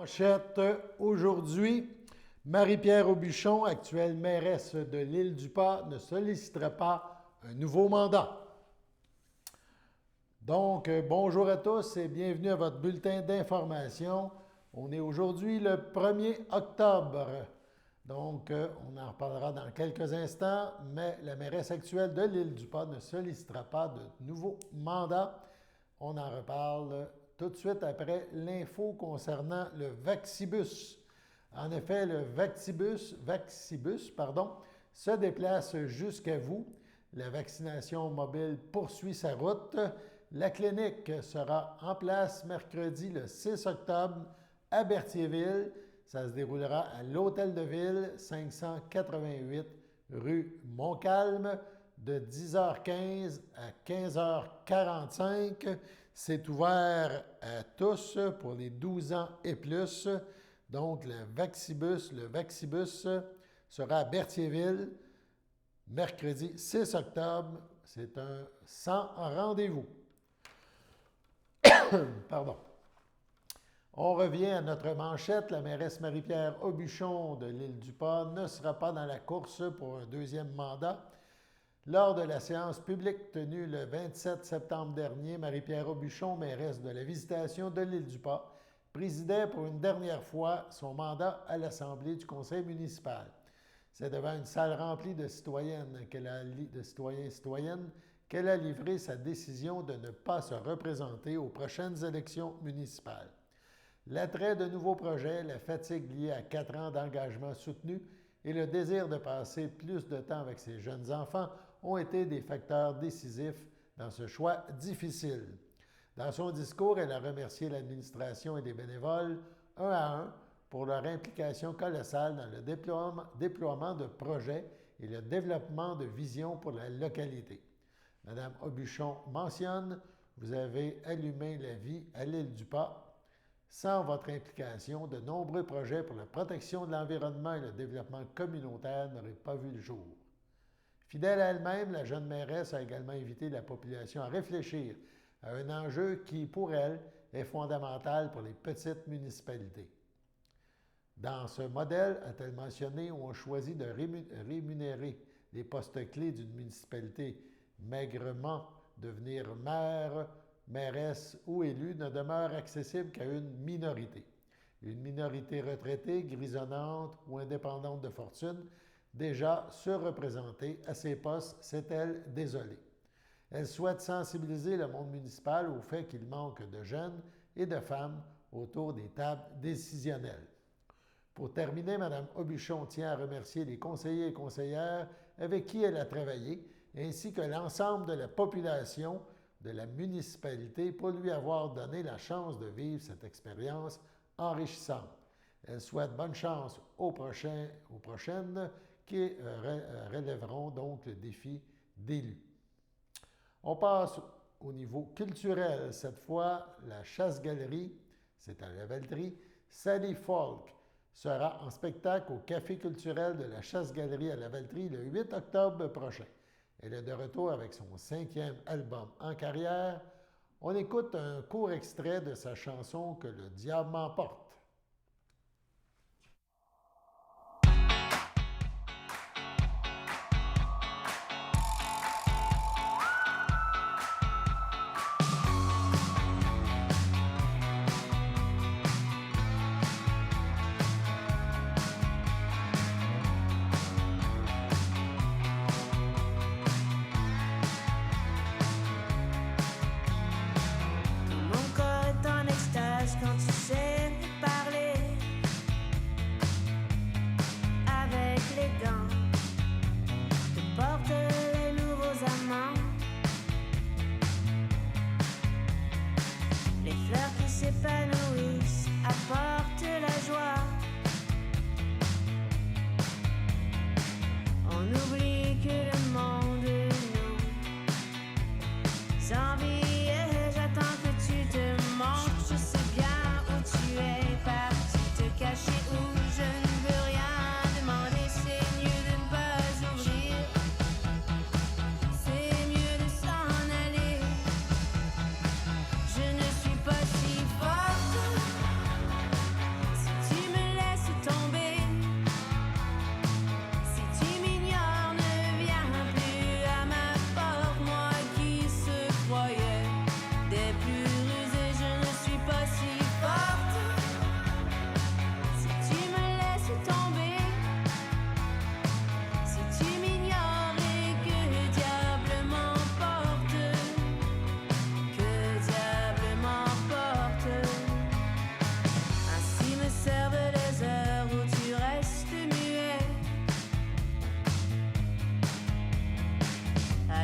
manchette aujourd'hui. Marie-Pierre Aubuchon, actuelle mairesse de l'Île-du-Pas, ne sollicitera pas un nouveau mandat. Donc, bonjour à tous et bienvenue à votre bulletin d'information. On est aujourd'hui le 1er octobre. Donc, on en reparlera dans quelques instants, mais la mairesse actuelle de l'Île-du-Pas ne sollicitera pas de nouveau mandat. On en reparle tout de suite après l'info concernant le Vaccibus. En effet, le Vaccibus se déplace jusqu'à vous. La vaccination mobile poursuit sa route. La clinique sera en place mercredi le 6 octobre à Berthierville. Ça se déroulera à l'Hôtel de Ville, 588 rue Montcalm, de 10h15 à 15h45. C'est ouvert à tous pour les 12 ans et plus. Donc, le Vaccibus sera à Berthierville, mercredi 6 octobre. C'est un sans rendez-vous. Pardon. On revient à notre manchette. La mairesse Marie-Pierre Aubuchon de l'Île-du-Pas ne sera pas dans la course pour un deuxième mandat. Lors de la séance publique tenue le 27 septembre dernier, Marie-Pierre Aubuchon, mairesse de la Visitation de l'Île-du-Pas, présidait pour une dernière fois son mandat à l'Assemblée du Conseil municipal. C'est devant une salle remplie de citoyens et citoyennes qu'elle a livré sa décision de ne pas se représenter aux prochaines élections municipales. L'attrait de nouveaux projets, la fatigue liée à 4 ans d'engagement soutenu et le désir de passer plus de temps avec ses jeunes enfants ont été des facteurs décisifs dans ce choix difficile. Dans son discours, elle a remercié l'administration et les bénévoles, un à un, pour leur implication colossale dans le déploiement de projets et le développement de visions pour la localité. Mme Aubuchon mentionne « Vous avez allumé la vie à l'Île-du-Pas. Sans votre implication, de nombreux projets pour la protection de l'environnement et le développement communautaire n'auraient pas vu le jour. » Fidèle à elle-même, la jeune mairesse a également invité la population à réfléchir à un enjeu qui, pour elle, est fondamental pour les petites municipalités. Dans ce modèle, a-t-elle mentionné, on choisit de rémunérer les postes clés d'une municipalité maigrement. Devenir maire, mairesse ou élu ne demeure accessible qu'à une minorité. Une minorité retraitée, grisonnante ou indépendante de fortune, déjà surreprésentée à ces postes, s'est-elle désolée. Elle souhaite sensibiliser le monde municipal au fait qu'il manque de jeunes et de femmes autour des tables décisionnelles. Pour terminer, Mme Aubuchon tient à remercier les conseillers et conseillères avec qui elle a travaillé, ainsi que l'ensemble de la population de la municipalité pour lui avoir donné la chance de vivre cette expérience enrichissante. Elle souhaite bonne chance aux prochaines qui relèveront donc le défi d'élu. On passe au niveau culturel. Cette fois, la chasse-galerie, c'est à Lavaltrie, Sally Folk sera en spectacle au Café culturel de la chasse-galerie à Lavaltrie le 8 octobre prochain. Elle est de retour avec son 5e album en carrière. On écoute un court extrait de sa chanson « Que le diable m'emporte ». S'épanouissent, apportent la joie. On oublie que le monde nous envie et j'attends que tu te montres. Je sais bien où tu es parti te cacher, où je ne veux rien demander. C'est mieux de ne pas ouvrir, c'est mieux de s'en aller. Je ne suis pas si forte.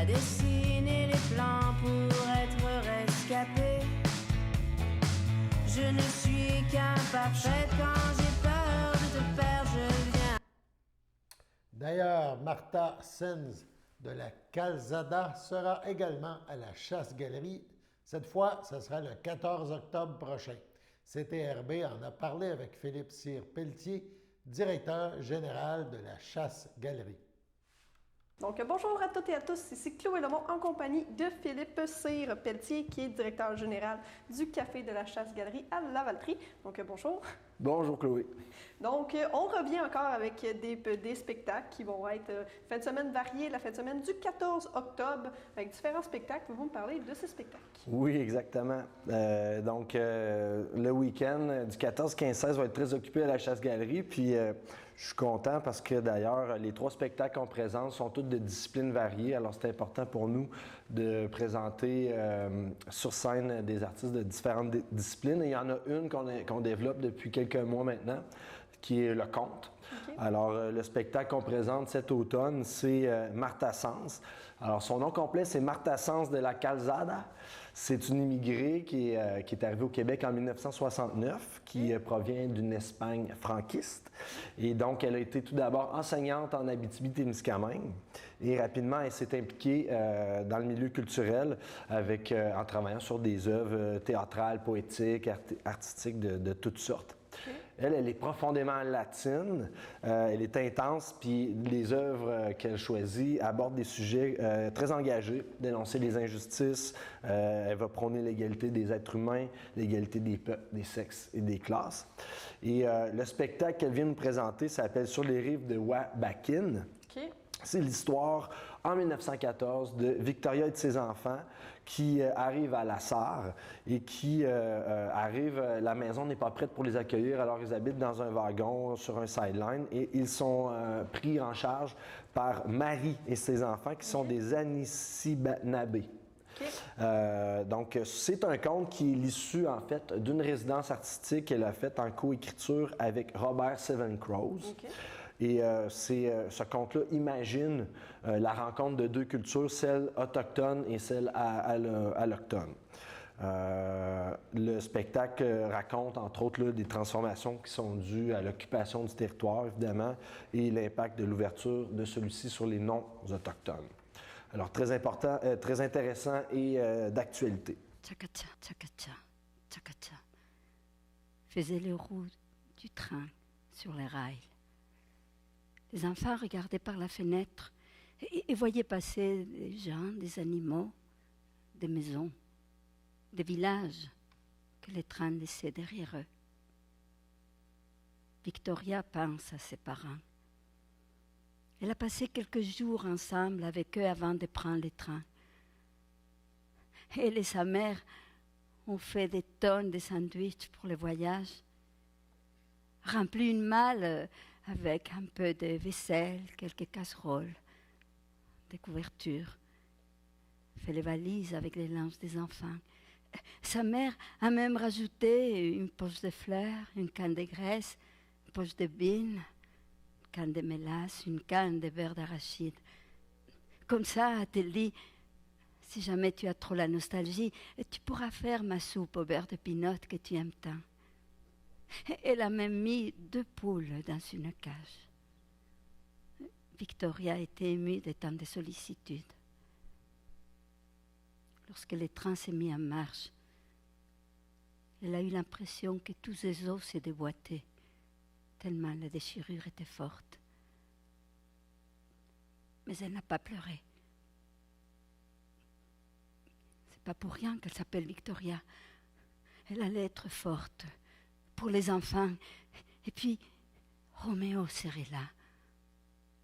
à dessiner les plans pour être rescapé. Je ne suis qu'imparfaite quand j'ai peur de te perdre, je viens. D'ailleurs, Martha Sens de la Calzada sera également à la Chasse-Galerie. Cette fois, ce sera le 14 octobre prochain. CTRB en a parlé avec Philippe Cyr-Pelletier, directeur général de la Chasse-Galerie. Donc, bonjour à toutes et à tous, ici Chloé Lemont en compagnie de Philippe Cyr-Pelletier, qui est directeur général du Café de la Chasse-Galerie à Lavaltrie. Donc, bonjour. Bonjour Chloé. Donc, on revient encore avec des spectacles qui vont être fin de semaine variée, la fin de semaine du 14 octobre, avec différents spectacles. Vous me parler de ces spectacles. Oui, exactement. Le week-end du 14, 15, 16 va être très occupé à la Chasse-Galerie. Puis, je suis content parce que d'ailleurs, les 3 spectacles qu'on présente sont tous de disciplines variées. Alors, c'est important pour nous de présenter sur scène des artistes de différentes disciplines. Et il y en a une qu'on développe depuis quelques mois maintenant, qui est le conte. Okay. Alors, le spectacle qu'on présente cet automne, c'est Martha Sens. Alors, son nom complet, c'est Martha Sens de la Calzada. C'est une immigrée qui est arrivée au Québec en 1969, qui provient d'une Espagne franquiste. Et donc, elle a été tout d'abord enseignante en Abitibi-Témiscamingue. Et rapidement, elle s'est impliquée dans le milieu culturel en travaillant sur des œuvres théâtrales, poétiques, artistiques de toutes sortes. Okay. Elle est profondément latine, elle est intense, puis les œuvres qu'elle choisit abordent des sujets très engagés, dénoncer les injustices, elle va prôner l'égalité des êtres humains, l'égalité des peuples, des sexes et des classes. Et le spectacle qu'elle vient nous présenter s'appelle « Sur les rives de Wabakin ». Okay. C'est l'histoire, en 1914, de Victoria et de ses enfants qui arrivent à La Sarre et qui la maison n'est pas prête pour les accueillir, alors ils habitent dans un wagon sur un sideline et ils sont pris en charge par Marie et ses enfants qui sont des Anishinabés. Okay. Donc, c'est un conte qui est l'issue, en fait, d'une résidence artistique qu'elle a faite en coécriture avec Robert Seven Crows. Okay. Et ce conte-là imagine la rencontre de 2 cultures, celle autochtone et celle alloctone. Le spectacle raconte, entre autres, là, des transformations qui sont dues à l'occupation du territoire, évidemment, et l'impact de l'ouverture de celui-ci sur les non-autochtones. Alors, très important, très intéressant et d'actualité. Tchakatcha, tchakatcha, tchakatcha. Faisait les roues du train sur les rails. Les enfants regardaient par la fenêtre et voyaient passer des gens, des animaux, des maisons, des villages que les trains laissaient derrière eux. Victoria pense à ses parents. Elle a passé quelques jours ensemble avec eux avant de prendre le train. Elle et sa mère ont fait des tonnes de sandwichs pour le voyage, rempli une malle avec un peu de vaisselle, quelques casseroles, des couvertures, fait les valises avec les linges des enfants. Sa mère a même rajouté une poche de fleurs, une canne de graisse, une poche de bines, une canne de mélasse, une canne de beurre d'arachide. Comme ça, elle dit, si jamais tu as trop la nostalgie, tu pourras faire ma soupe au beurre de pinot que tu aimes tant. Elle a même mis 2 poules dans une cage. Victoria était émue de tant de sollicitude. Lorsque le train s'est mis en marche, elle a eu l'impression que tous ses os se déboîtaient, tellement la déchirure était forte. Mais elle n'a pas pleuré. C'est pas pour rien qu'elle s'appelle Victoria. Elle allait être forte pour les enfants. Et puis, Roméo serait là.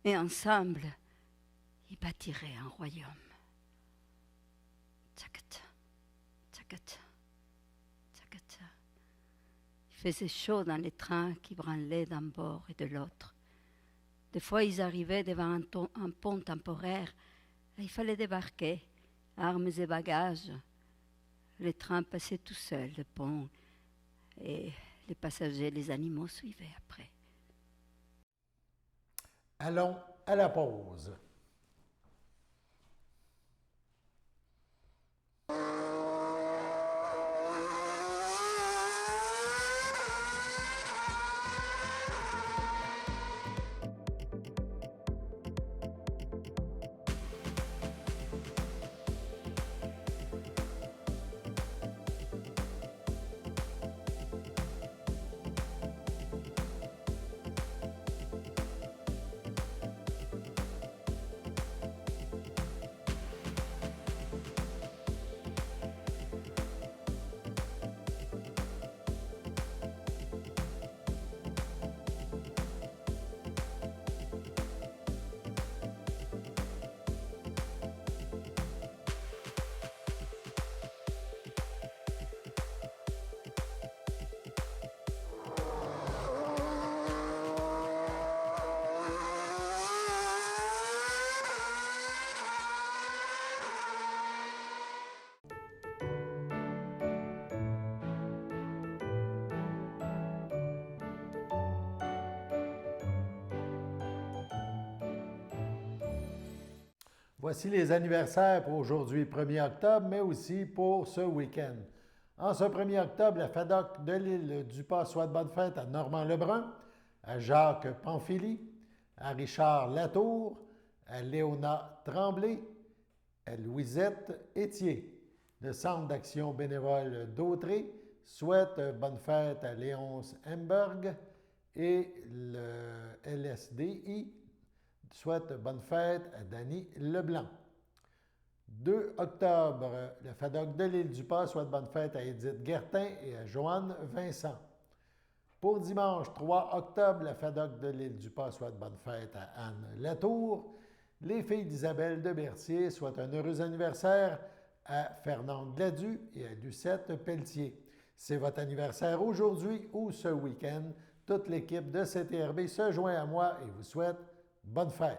Et ensemble, ils bâtiraient un royaume. Tchakata, tchakata, tchakata. Il faisait chaud dans les trains qui branlaient d'un bord et de l'autre. Des fois, ils arrivaient devant un pont temporaire. Et il fallait débarquer, armes et bagages. Le train passait tout seul, le pont, et les passagers, les animaux suivaient après. Allons à la pause. Voici les anniversaires pour aujourd'hui, 1er octobre, mais aussi pour ce week-end. En ce 1er octobre, la FADOC de l'île du Pas souhaite bonne fête à Normand Lebrun, à Jacques Pamphili, à Richard Latour, à Léona Tremblay, à Louisette Étier. Le Centre d'action bénévole d'Autré souhaite bonne fête à Léonce Hemberg et le LSDI souhaite bonne fête à Danny Leblanc. 2 octobre, le FADOC de l'île du Pas souhaite bonne fête à Édith Guertin et à Joanne Vincent. Pour dimanche 3 octobre, la FADOC de l'île du Pas souhaite bonne fête à Anne Latour. Les filles d'Isabelle de Berthier souhaitent un heureux anniversaire à Fernande Gladu et à Lucette Pelletier. C'est votre anniversaire aujourd'hui ou ce week-end. Toute l'équipe de CTRB se joint à moi et vous souhaite bonne fête.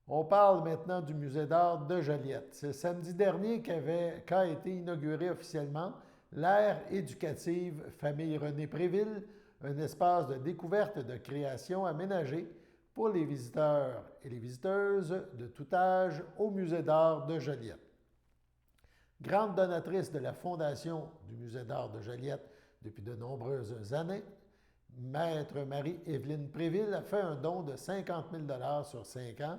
On parle maintenant du Musée d'art de Joliette. C'est samedi dernier qu'a été inauguré officiellement l'aire éducative Famille René Préville, un espace de découverte et de création aménagé pour les visiteurs et les visiteuses de tout âge au Musée d'art de Joliette. Grande donatrice de la Fondation du Musée d'art de Joliette depuis de nombreuses années, Maître Marie-Évelyne Préville a fait un don de 50 000 sur 5 ans,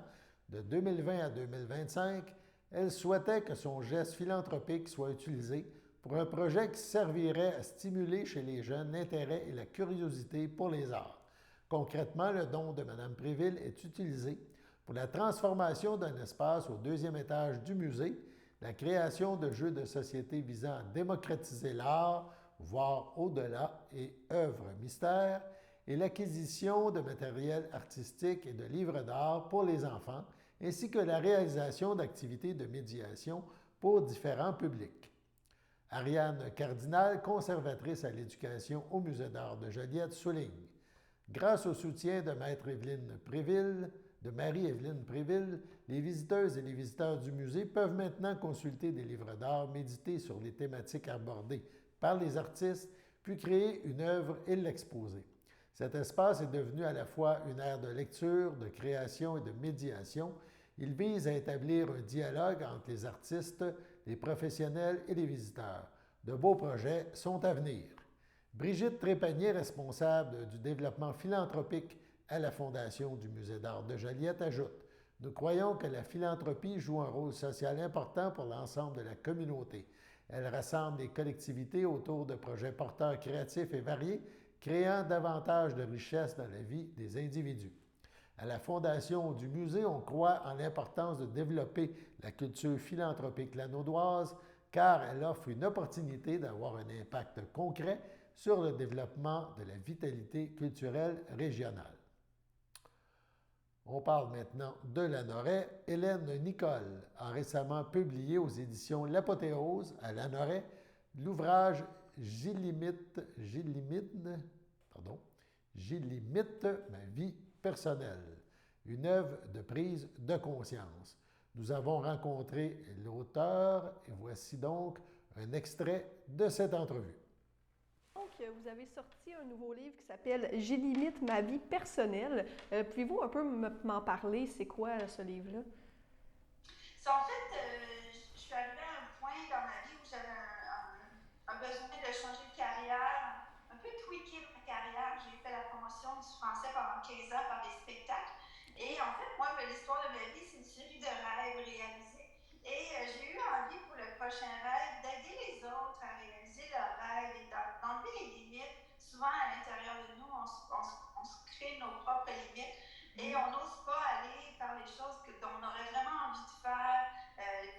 de 2020 à 2025. Elle souhaitait que son geste philanthropique soit utilisé pour un projet qui servirait à stimuler chez les jeunes l'intérêt et la curiosité pour les arts. Concrètement, le don de Mme Préville est utilisé pour la transformation d'un espace au 2e étage du musée, la création de jeux de société visant à démocratiser l'art, voire au-delà, et œuvres mystères, et l'acquisition de matériel artistique et de livres d'art pour les enfants, ainsi que la réalisation d'activités de médiation pour différents publics. Ariane Cardinal, conservatrice à l'éducation au Musée d'art de Joliette, souligne: grâce au soutien de Marie-Évelyne Préville, les visiteuses et les visiteurs du musée peuvent maintenant consulter des livres d'art, méditer sur les thématiques abordées par les artistes, puis créer une œuvre et l'exposer. Cet espace est devenu à la fois une aire de lecture, de création et de médiation. Il vise à établir un dialogue entre les artistes, les professionnels et les visiteurs. De beaux projets sont à venir. Brigitte Trépanier, responsable du développement philanthropique à la Fondation du Musée d'art de Joliette, ajoute: nous croyons que la philanthropie joue un rôle social important pour l'ensemble de la communauté. Elle rassemble les collectivités autour de projets porteurs créatifs et variés, créant davantage de richesse dans la vie des individus. À la Fondation du musée, on croit en l'importance de développer la culture philanthropique lanaudoise, car elle offre une opportunité d'avoir un impact concret sur le développement de la vitalité culturelle régionale. On parle maintenant de Lanoraie. Hélène Nicole a récemment publié aux éditions L'Apothéose à Lanoraie l'ouvrage J'illimite ma vie personnelle, une œuvre de prise de conscience. Nous avons rencontré l'auteur et voici donc un extrait de cette entrevue. Donc, vous avez sorti un nouveau livre qui s'appelle « J'illimite ma vie personnelle ». Pouvez-vous un peu m'en parler? C'est quoi ce livre-là? En fait, je suis arrivée à un point dans ma vie où j'avais un besoin de changer de carrière, un peu tweaker ma carrière. J'ai fait la promotion du français pendant 15 ans par des spectacles. Et en fait, moi, l'histoire de ma vie, c'est une série de rêves réalisés. Et j'ai eu envie pour le prochain rêve d'aider les autres à réaliser leurs rêves et d'enlever les limites. Souvent, à l'intérieur de nous, on se crée nos propres limites et on n'ose pas aller faire les choses dont on aurait vraiment envie de faire,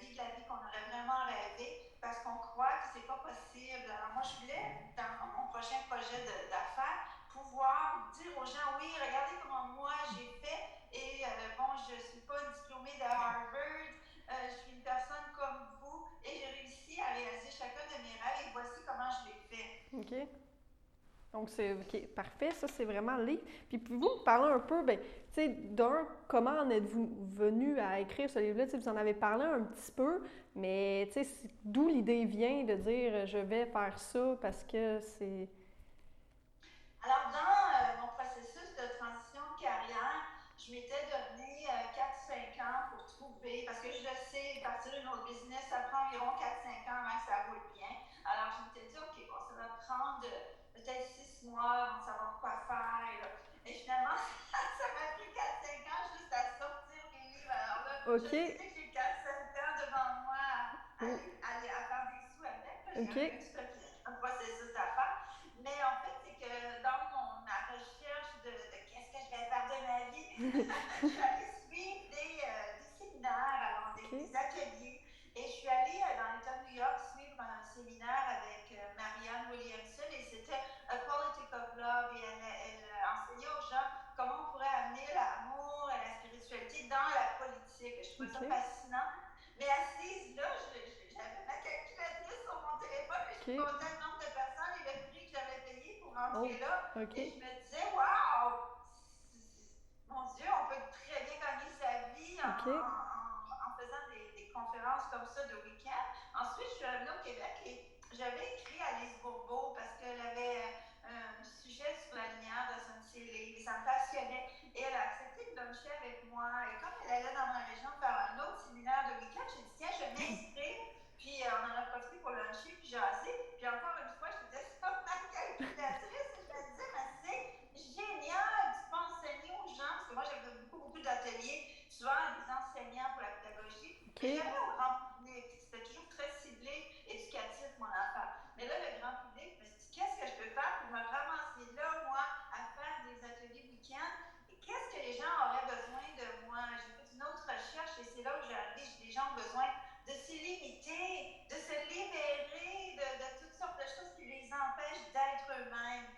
vivre la vie qu'on aurait vraiment rêvé, parce qu'on croit que c'est pas possible. Alors moi, je voulais, dans mon prochain projet d'affaires, pouvoir dire aux gens: oui, regardez comment moi j'ai fait, et bon, je suis pas une diplômée de Harvard, je suis une personne comme vous, et j'ai réussi à réaliser chacun de mes rêves, et voici comment je l'ai fait. OK. Donc, c'est OK, parfait. Ça, c'est vraiment le livre. Puis, pouvez-vous me parler un peu, tu sais, comment en êtes-vous venu à écrire ce livre-là? Vous en avez parlé un petit peu, mais tu sais, d'où l'idée vient de dire je vais faire ça parce que c'est. Alors, dans mon processus de transition de carrière, je m'étais donné donné 4-5 ans pour trouver, parce que je le sais, partir d'une autre business, ça prend environ 4-5 ans avant que ça roule bien. Alors, je m'étais dit, OK, bon, ça va prendre peut-être 6 mois avant de savoir quoi faire. Là. Et finalement, ça m'a pris 4-5 ans juste à sortir mes livres. Alors là, je OK. sais que j'ai 4-5 ans devant moi à faire des sous avec. OK. J'ai un processus à faire. Mais en fait, c'est que dans ma recherche de qu'est-ce que je vais faire de ma vie, je suis allée suivre des séminaires, alors des ateliers. Et je suis allée dans l'État de New York suivre un séminaire avec Marianne Williamson et c'était A Politic of Love et elle enseignait aux gens comment on pourrait amener l'amour et la spiritualité dans la politique. Je trouvais ça fascinant. Mais assise là, j'avais ma calculatrice sur mon téléphone et je comptais le nombre de personnes et le prix que j'avais payé pour rentrer là. Et je me disais, waouh! Mon Dieu, on peut très bien gagner sa vie en faisant des conférences comme ça de week-end. Ensuite, je suis revenue au Québec et j'avais écrit à Lise Bourbeau parce qu'elle avait un sujet sur la lumière de Sun City et ça me passionnait. Et elle a accepté de luncher avec moi. Et comme elle allait dans ma région faire un autre séminaire de week-end, j'ai dit, tiens, je vais m'inscrire. Puis on en a profité pour luncher, puis jaser. Puis encore une fois, je faisais ça ma calculatrice et je me disais, mais c'est génial, tu peux enseigner aux gens, parce que moi j'avais beaucoup d'ateliers, souvent à des enseignants pour la pédagogie, mais jamais au grand public. C'était toujours très ciblé, éducatif, mon affaire. Mais là, le grand public, je me suis dit, qu'est-ce que je peux faire pour me ramasser là, moi, à faire des ateliers week-end? Et qu'est-ce que les gens auraient besoin de moi? J'ai fait une autre recherche et c'est là où j'ai arrivé. Les gens ont besoin de se limiter, de se libérer de toutes sortes de choses qui les empêchent d'être eux-mêmes.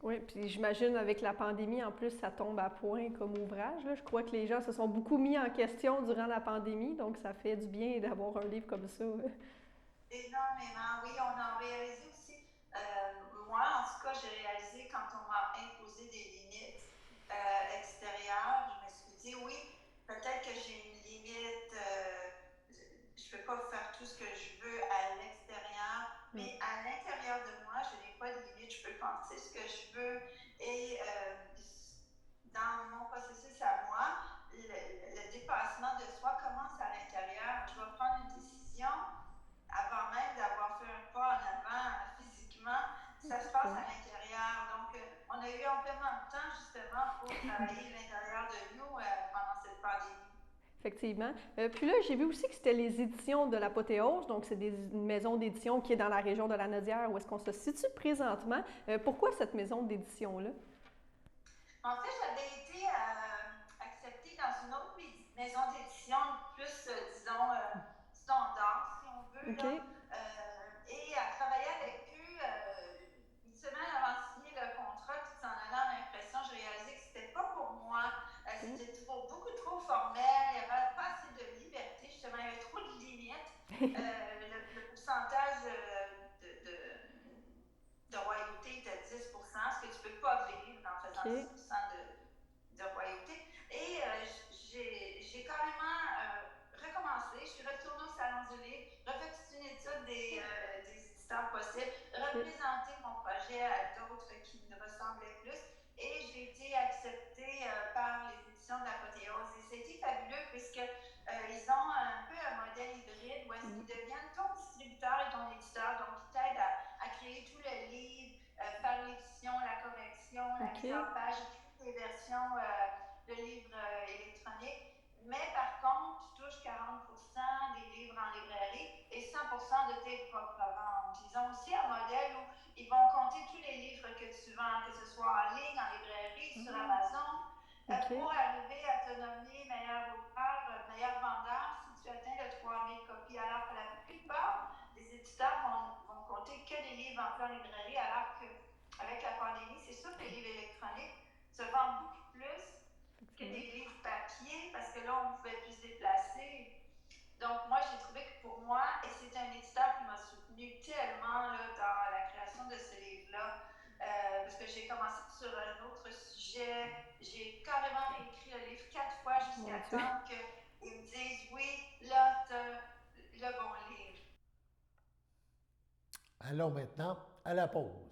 Oui, puis j'imagine avec la pandémie, en plus, ça tombe à point comme ouvrage. Là. Je crois que les gens se sont beaucoup mis en question durant la pandémie, donc ça fait du bien d'avoir un livre comme ça. Énormément, oui, on a réalisé aussi. Moi, en tout cas, j'ai réalisé quand on m'a imposé des limites extérieures, je me suis dit, oui, peut-être que j'ai une limite, je ne peux pas faire tout ce que je veux à l'extérieur, mais à l'intérieur de moi, je n'ai pas de limite, je peux penser ce que je veux. Et dans mon processus à moi, le dépassement de soi commence à l'intérieur. Je vais prendre une décision avant même d'avoir fait un pas en avant physiquement, ça se passe à l'intérieur. Donc, on a eu amplement de temps justement pour travailler l'intérieur de nous pendant cette pandémie. Effectivement. Puis là, j'ai vu aussi que c'était les éditions de l'Apothéose, donc c'est une maison d'édition qui est dans la région de la Naudière où est-ce qu'on se situe présentement. Pourquoi cette maison d'édition-là? En fait, j'avais été acceptée dans une autre maison d'édition plus, disons, standard, si on veut, là, et à travailler avec eux une semaine avant de signer le contrat, tout en allant l'impression, j'ai réalisé que c'était pas pour moi. C'était beaucoup trop formel, il n'y avait pas assez de liberté, justement, il y avait trop de limites. Le pourcentage de royauté était 10 ce que tu ne peux pas vivre en faisant 10 de royauté. Et j'ai carrément recommencé. Je suis retournée au Salon du Livre, refait une étude des éditeurs possibles, représenté mon projet à d'autres qui me ressemblaient plus. Et j'ai été acceptée par les éditions de l'Apothéose. Et c'était fabuleux puisqu'ils ont un peu un modèle hybride où est-ce qu'ils deviennent ton distributeur et ton éditeur. Donc, ils t'aident à créer tout le livre, faire l'édition, la correction, la mise en page, toutes les versions de livres électroniques. Mais par contre, tu touches 40% des livres en librairie et 100% de tes propres ventes. Ils ont aussi un modèle où ils vont compter tous les livres que tu vends, que ce soit en ligne, en librairie, sur Amazon, pour arriver à te nommer meilleur auteur, meilleur vendeur si tu atteins le 3000 copies. Alors que la plupart des éditeurs vont compter que des livres vendus en librairie, alors qu'avec la pandémie, c'est sûr que les livres électroniques se vendent beaucoup plus que des livres papier, parce que là, on pouvait plus se déplacer. Donc, moi, j'ai trouvé que pour moi, et c'est un éditeur qui m'a soutenu tellement là, dans la création de ce livre-là, parce que j'ai commencé sur un autre sujet. J'ai carrément réécrit le livre 4 fois jusqu'à temps qu'ils me disent « Oui, là, tu as le bon livre ». Allons maintenant à la pause.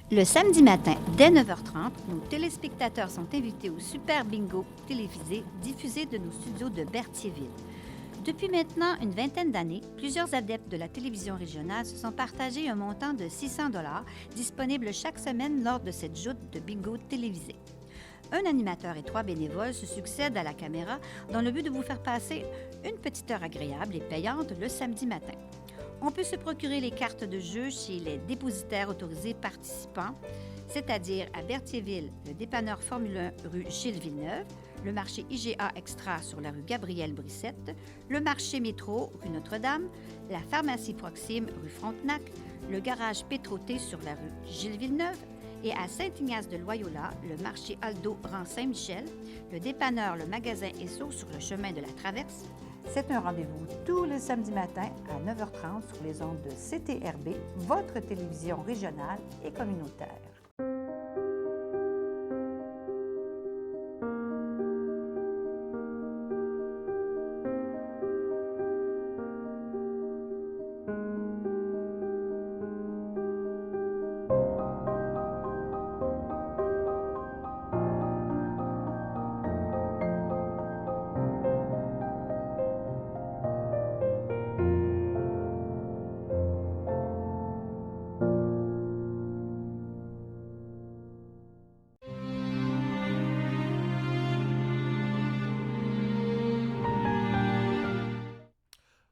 Le samedi matin, dès 9h30, nos téléspectateurs sont invités au Super Bingo télévisé diffusé de nos studios de Berthierville. Depuis maintenant une vingtaine d'années, plusieurs adeptes de la télévision régionale se sont partagés un montant de 600 $ disponible chaque semaine lors de cette joute de bingo télévisé. Un animateur et 3 bénévoles se succèdent à la caméra dans le but de vous faire passer une petite heure agréable et payante le samedi matin. On peut se procurer les cartes de jeu chez les dépositaires autorisés participants, c'est-à-dire à Berthierville, le dépanneur Formule 1 rue Gilles Villeneuve, le marché IGA Extra sur la rue Gabrielle Brissette, le marché Métro rue Notre-Dame, la pharmacie Proxime rue Frontenac, le garage Pétroté sur la rue Gilles Villeneuve et à Saint-Ignace de Loyola, le marché Aldo rang Saint-Michel, le dépanneur Le Magasin Esso sur le chemin de la Traverse. C'est un rendez-vous tous les samedis matins à 9h30 sur les ondes de CTRB, votre télévision régionale et communautaire.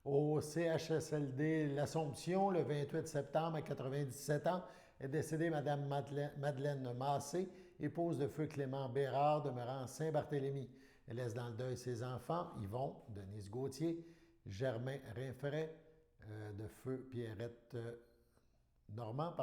Au CHSLD L'Assomption, le 28 septembre, à 97 ans, est décédée Mme Madeleine Massé, épouse de feu Clément Bérard, demeurant Saint-Barthélemy. Elle laisse dans le deuil ses enfants, Yvon, Denise Gauthier, Germain Rinfray, de feu Pierrette Normand,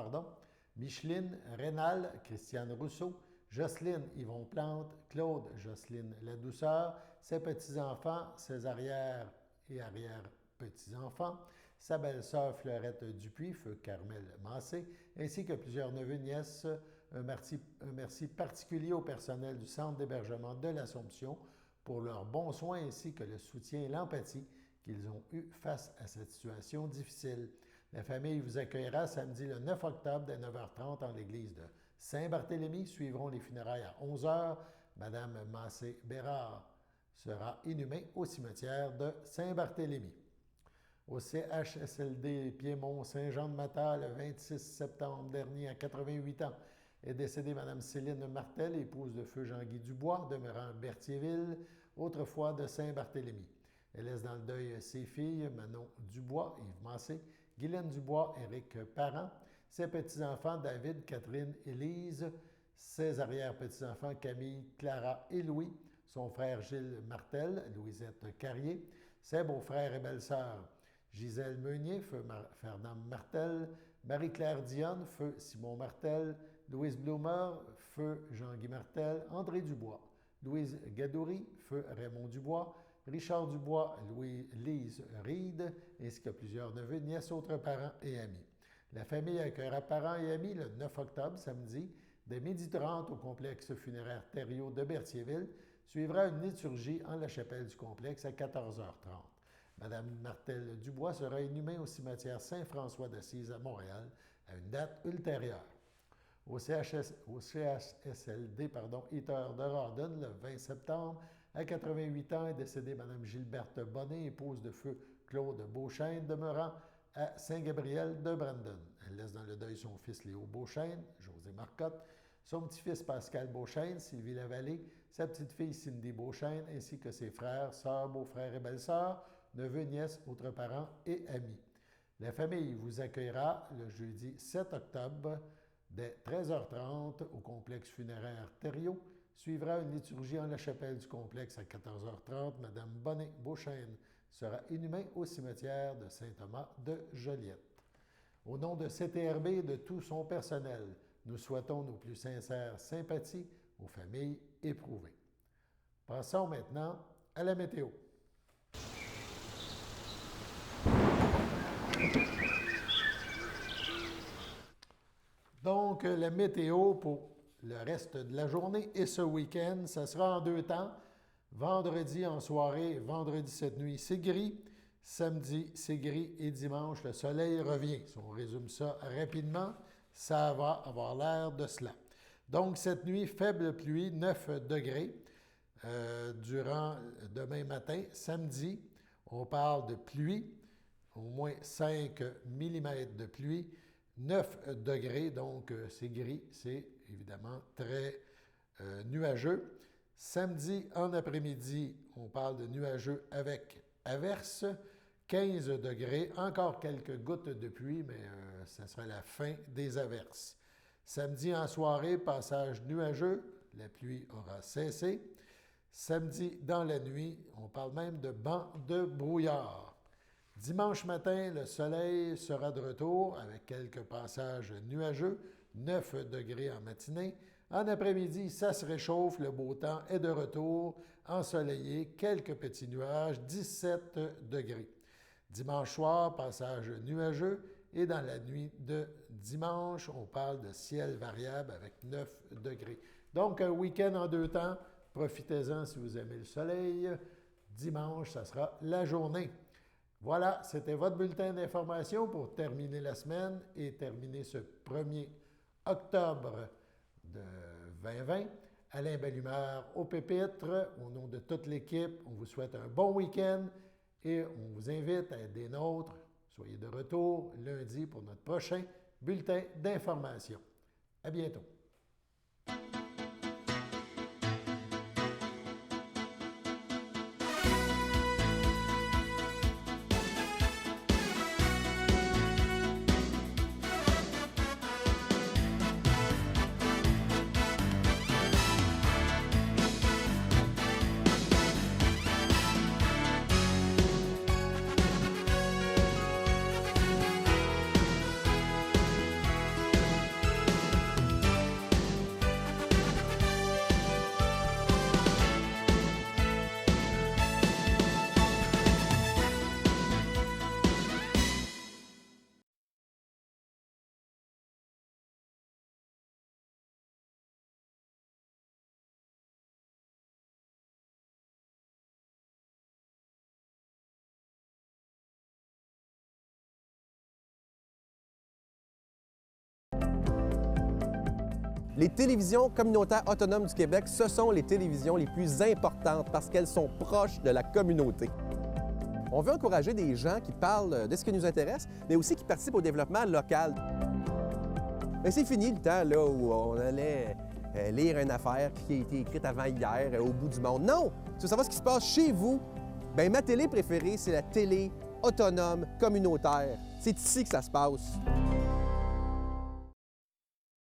Micheline Rénal, Christiane Rousseau, Jocelyne Yvon Plante, Claude Jocelyne Ladouceur, ses petits-enfants, ses arrières et arrière-petits-enfants, sa belle-sœur Fleurette Dupuis, feu Carmel Massé, ainsi que plusieurs neveux et nièces. Un merci particulier au personnel du Centre d'hébergement de l'Assomption pour leurs bons soins ainsi que le soutien et l'empathie qu'ils ont eu face à cette situation difficile. La famille vous accueillera samedi le 9 octobre dès 9h30 en l'église de Saint-Barthélemy. Suivront les funérailles à 11h. Madame Massé-Bérard sera inhumée au cimetière de Saint-Barthélemy. Au CHSLD Piémont-Saint-Jean-de-Matha, le 26 septembre dernier, à 88 ans, est décédée Mme Céline Martel, épouse de feu Jean-Guy Dubois, demeurant à Berthierville, autrefois de Saint-Barthélemy. Elle laisse dans le deuil ses filles, Manon Dubois, Yves Massé, Guylaine Dubois, Éric Parent, ses petits-enfants, David, Catherine, Élise, ses arrière-petits-enfants, Camille, Clara et Louis, son frère Gilles Martel, Louisette Carrier, ses beaux-frères et belles-sœurs, Gisèle Meunier, feu Fernand Martel, Marie-Claire Dionne, feu Simon Martel, Louise Bloomer, feu Jean-Guy Martel, André Dubois, Louise Gadouri, feu Raymond Dubois, Richard Dubois, Louise Reed, ainsi que plusieurs neveux, nièces, autres parents et amis. La famille accueillera parents et amis le 9 octobre, samedi, dès 12h30 au complexe funéraire Thériault de Berthierville. Suivra une liturgie en la chapelle du complexe à 14h30. Madame Martel Dubois sera inhumée au cimetière Saint-François d'Assise à Montréal à une date ultérieure. Au CHSLD Heater de Rawdon, le 20 septembre, à 88 ans, est décédée Mme Gilberte Bonnet, épouse de feu Claude Beauchesne, demeurant à Saint-Gabriel de Brandon. Elle laisse dans le deuil son fils Léo Beauchesne, José Marcotte, son petit-fils Pascal Beauchesne, Sylvie Lavallée, sa petite-fille Cindy Beauchesne, ainsi que ses frères, sœurs, beaux-frères et belles-sœurs, neveux, nièces, autres parents et amis. La famille vous accueillera le jeudi 7 octobre dès 13h30 au complexe funéraire Thériault. Suivra une liturgie en la chapelle du complexe à 14h30. Madame Bonnet Beauchesne sera inhumée au cimetière de Saint-Thomas de Joliette. Au nom de CTRB et de tout son personnel, nous souhaitons nos plus sincères sympathies aux familles éprouvées. Passons maintenant à la météo. Donc, la météo pour le reste de la journée et ce week-end, ça sera en deux temps. Vendredi en soirée, vendredi cette nuit, c'est gris. Samedi, c'est gris et dimanche, le soleil revient. Si on résume ça rapidement, Ça va avoir l'air de cela. Donc, cette nuit, faible pluie, 9 degrés. Durant demain matin, samedi, on parle de pluie, au moins 5 mm de pluie, 9 degrés, donc c'est gris, c'est évidemment très nuageux. Samedi en après-midi, on parle de nuageux avec averse, 15 degrés, encore quelques gouttes de pluie, mais ça sera la fin des averses. Samedi en soirée, passage nuageux, la pluie aura cessé. Samedi dans la nuit, on parle même de banc de brouillard. Dimanche matin, le soleil sera de retour avec quelques passages nuageux, 9 degrés en matinée. En après-midi, ça se réchauffe, le beau temps est de retour, ensoleillé, quelques petits nuages, 17 degrés. Dimanche soir, passage nuageux, et dans la nuit de dimanche, on parle de ciel variable avec 9 degrés. Donc, un week-end en 2 temps, profitez-en si vous aimez le soleil. Dimanche, ça sera la journée. Voilà, c'était votre bulletin d'information pour terminer la semaine et terminer ce 1er octobre de 2020. Alain Belle-Humeur au pépitre. Au nom de toute l'équipe, on vous souhaite un bon week-end et on vous invite à être des nôtres. Soyez de retour lundi pour notre prochain bulletin d'information. À bientôt. Les télévisions communautaires autonomes du Québec, ce sont les télévisions les plus importantes parce qu'elles sont proches de la communauté. On veut encourager des gens qui parlent de ce qui nous intéresse, mais aussi qui participent au développement local. Mais c'est fini le temps là, où on allait lire une affaire qui a été écrite avant hier au bout du monde. Non! Tu veux savoir ce qui se passe chez vous? Bien, ma télé préférée, c'est la télé autonome communautaire. C'est ici que ça se passe.